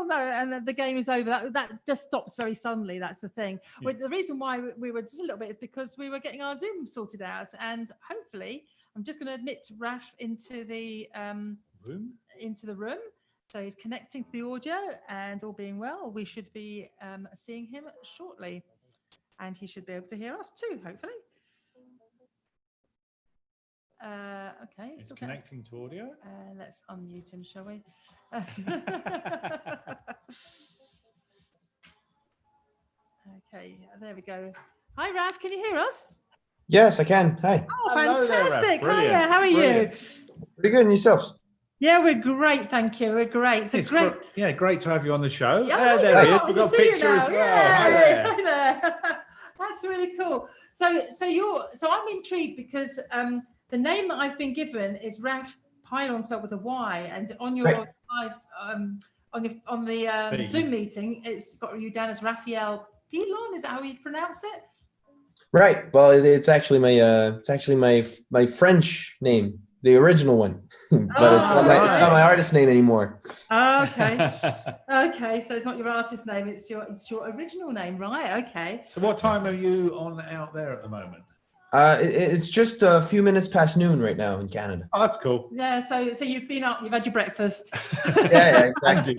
Well, no, and the game is over. That just stops very suddenly. That's the thing. The reason why we were just a little bit is because we were getting our Zoom sorted out, and hopefully, I'm just going to admit Raf into the room. So he's connecting to the audio, and all being well, we should be seeing him shortly, and he should be able to hear us too, hopefully. Okay, it's connecting to audio. Let's unmute him, shall we? Okay, there we go. Hi, Raf, can you hear us? Yes, I can. Hi. Oh, hello fantastic. There, Hiya, how are Brilliant. You? Pretty good, and yourselves? Yeah, we're great, thank you. We're great. It's great. Great to have you on the show. Yeah, there he is. We've got a picture as well. Yeah. Hi there. That's really cool. So I'm intrigued because the name that I've been given is Raf Pylon, spelled with a Y, and on your live on the Zoom meeting, it's got you down as Raphael Pylon. Is that how you pronounce it? Right. Well, it's actually my French name, the original one, but it's not my artist name anymore. Okay. Okay. So it's not your artist name; it's your original name, right? Okay. So what time are you on out there at the moment? It's just a few minutes past noon right now in Canada. Oh, that's cool. Yeah. So you've been up, you've had your breakfast. Yeah, exactly.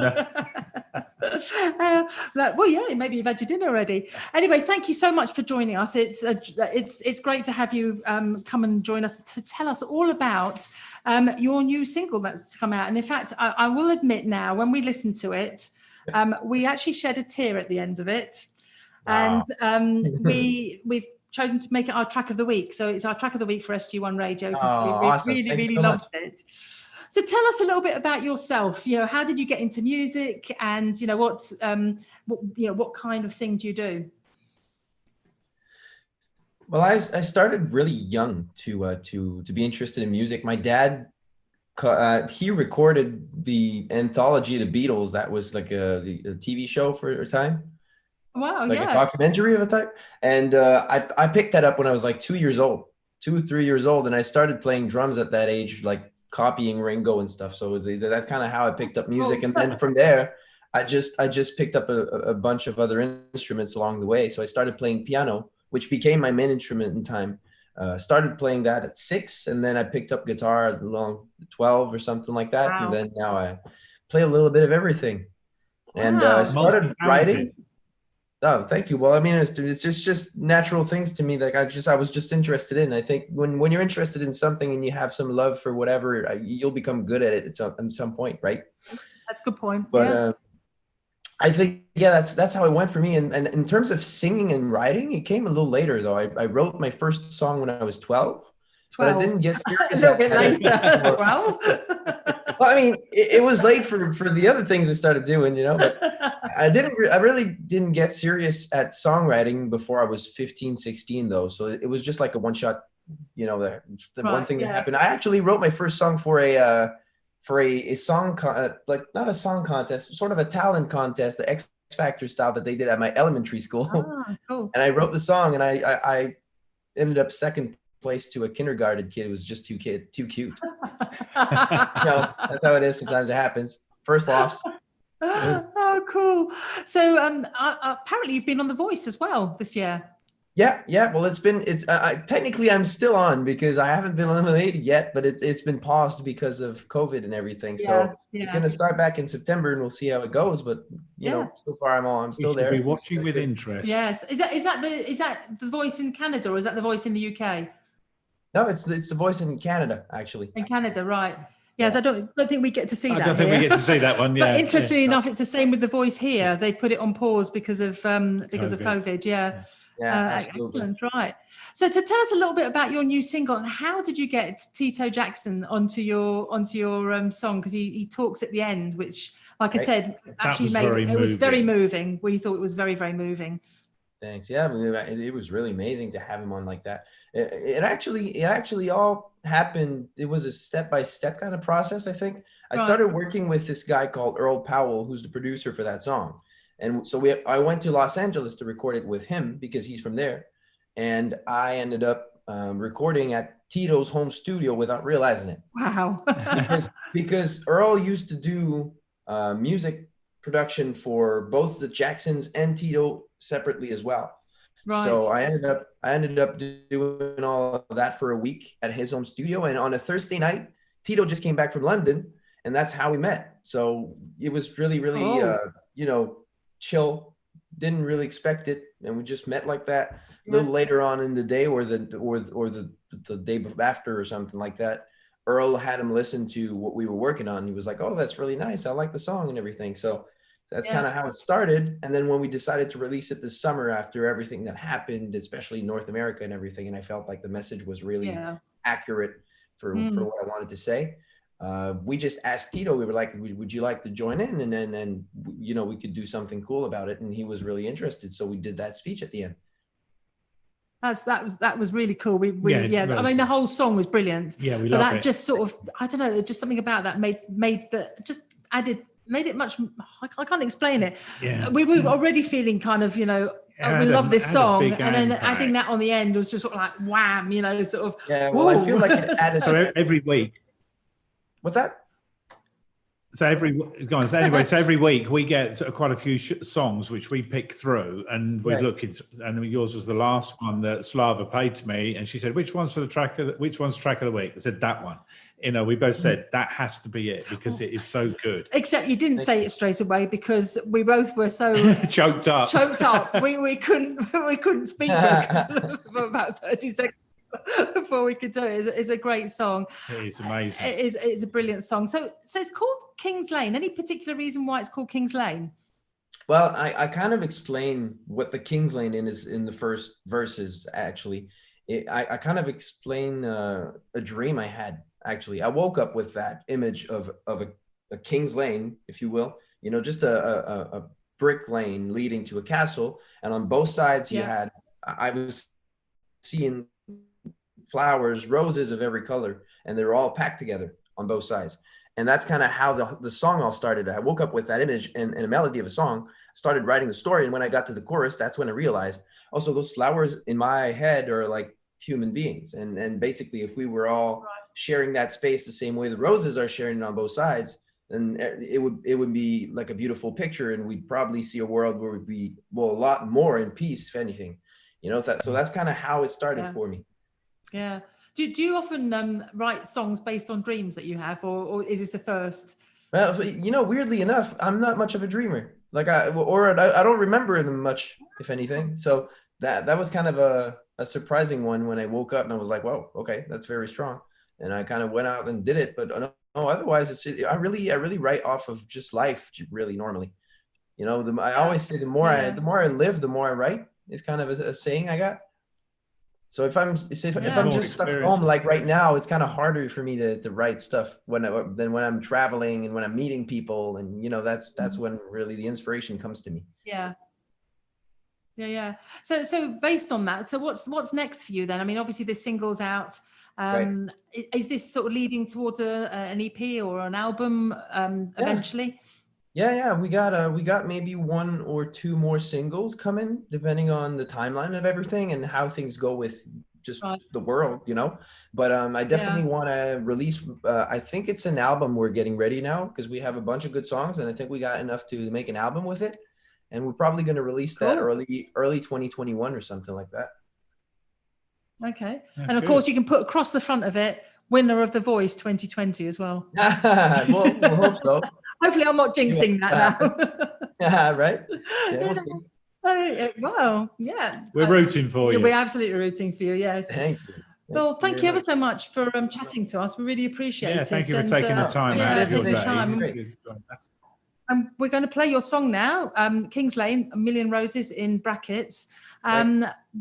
Well, yeah, maybe you've had your dinner already. Anyway, thank you so much for joining us. It's great to have you come and join us to tell us all about your new single that's come out. And in fact, I will admit now, when we listened to it, we actually shed a tear at the end of it. Wow. And we've chosen to make it our track of the week. So it's our track of the week for SG1Radio because we really loved it. So tell us a little bit about yourself. You know, how did you get into music, and you know what kind of thing do you do? Well, I started really young to be interested in music. My dad, he recorded the anthology of the Beatles. That was like a TV show for a time. Wow, like a documentary of a type. And I picked that up when I was like 2 or 3 years old, and I started playing drums at that age, like copying Ringo and stuff. So that's kind of how I picked up music. And then from there, I just picked up a bunch of other instruments along the way. So I started playing piano, which became my main instrument in time. Started playing that at 6, and then I picked up guitar at 12 or something like that. Wow. And then now I play a little bit of everything. And started writing. Oh, thank you. Well, I mean, it's just natural things to me. Like I was just interested in. I think when you're interested in something and you have some love for whatever, you'll become good at it at some point, right? That's a good point. But I think that's how it went for me. And in terms of singing and writing, it came a little later though. I wrote my first song when I was 12. But I didn't get serious. A little bit later. 12. Well, I mean, it was late for the other things I started doing, you know. But I really didn't get serious at songwriting before I was 15, 16, though. So it was just like a one shot, you know, the one thing that happened. I actually wrote my first song for a song like not a song contest, sort of a talent contest, the X Factor style that they did at my elementary school. Ah, cool. And I wrote the song, and I ended up second place to a kindergarten kid who was just too cute. You know, that's how it is. Sometimes it happens. First loss. Oh, cool. So apparently you've been on The Voice as well this year. Yeah. Well, it's technically I'm still on because I haven't been eliminated yet, but it's been paused because of COVID and everything. So it's going to start back in September, and we'll see how it goes. But you know, so far I'm still there. Be watching with interest. Yes. Is that the Voice in Canada, or is that the Voice in the UK? No, it's the Voice in Canada, actually. In Canada, right. Yes, I don't think we get to see that. I don't think we get to see that one, yeah. But interestingly enough, it's the same with The Voice here. They've put it on pause because of COVID, yeah. Excellent, right. So tell us a little bit about your new single, and how did you get Tito Jackson onto your song? Because he talks at the end, which, like I said, actually was very moving. We thought it was very, very moving. Thanks. Yeah, I mean, it was really amazing to have him on like that. It actually all happened. It was a step-by-step kind of process, I think. I started working with this guy called Earl Powell, who's the producer for that song. And so I went to Los Angeles to record it with him because he's from there. And I ended up recording at Tito's home studio without realizing it. Wow. because Earl used to do music production for both the Jacksons and Tito separately as well. Right. So I ended up doing all of that for a week at his home studio. And on a Thursday night, Tito just came back from London, and that's how we met. So it was really, chill. Didn't really expect it, and we just met like that. A little later on in the day, or the day after, or something like that, Earl had him listen to what we were working on. He was like, "Oh, that's really nice. I like the song and everything." So that's kind of how it started. And then when we decided to release it this summer, after everything that happened, especially in North America and everything, and I felt like the message was really accurate for what I wanted to say. We just asked Tito, we were like, would you like to join in? And then, we could do something cool about it. And he was really interested. So we did that speech at the end. That was really cool. I mean, the whole song was brilliant. Yeah, we love it. But that just sort of, I don't know, just something about that made it much, I can't explain it. Yeah. We were already feeling kind of, we love this song. And then adding that on the end was just sort of like, wham, sort of. Yeah, well, I feel like it added. So every week. What's that? So every week we get quite a few songs which we pick through, and we look at, and yours was the last one that Slava played to me, and she said, which one's track of the week? I said, that one. We both said that has to be it, because it is so good. Except you didn't say it straight away, because we both were so choked up. We couldn't speak for about 30 seconds before we could do it. It's a great song. It is amazing. It's a brilliant song. So it's called King's Lane. Any particular reason why it's called King's Lane? Well, I kind of explain what the King's Lane is in the first verses, actually. I kind of explain a dream I had, actually. I woke up with that image of a King's Lane, if you will, just a brick lane leading to a castle. And on both sides I was seeing flowers, roses of every color, and they're all packed together on both sides. And that's kind of how the song all started. I woke up with that image and a melody of a song, started writing the story. And when I got to the chorus, that's when I realized, also those flowers in my head are like human beings. And basically, if we were all sharing that space the same way the roses are sharing it on both sides, then it would be like a beautiful picture. And we'd probably see a world where we'd be, a lot more in peace, if anything, so that's kind of how it started for me. Yeah. Do you often write songs based on dreams that you have, or is this the first? Well, weirdly enough, I'm not much of a dreamer. Like I don't remember them much, if anything. So that was kind of a surprising one when I woke up and I was like, whoa, okay, that's very strong. And I kind of went out and did it. But otherwise, I really write off of just life, really normally. I always say the more I live, the more I write. Is kind of a saying I got. So if I'm just stuck at home, like right now, it's kind of harder for me to write stuff than when I'm traveling and when I'm meeting people, and that's when really the inspiration comes to me. Yeah. So based on that, so what's next for you then? I mean, obviously this single's out. Is this sort of leading towards an EP or an album eventually? Yeah. We got maybe one or two more singles coming, depending on the timeline of everything and how things go with just the world, But I definitely want to release. I think it's an album we're getting ready now, because we have a bunch of good songs, and I think we got enough to make an album with it. And we're probably going to release that early 2021 or something like that. Okay, and of course you can put across the front of it, winner of The Voice 2020 as well. We'll hope so. Hopefully I'm not jinxing that now. Yeah, right. Yeah, we'll see. Well, yeah. We're rooting for you. We're absolutely rooting for you, yes. Thank you. Well, thank you ever so much for chatting to us. We really appreciate it. Thank you for taking the time out of your day. We're going to play your song now, King's Lane, A Million Roses in brackets,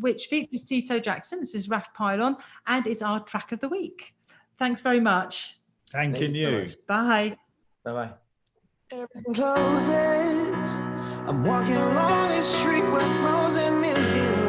which features Tito Jackson. This is Raf Pylon, and is our track of the week. Thanks very much. Thanking you. Bye. Bye-bye. Everything closes. I'm walking along a street where crows and million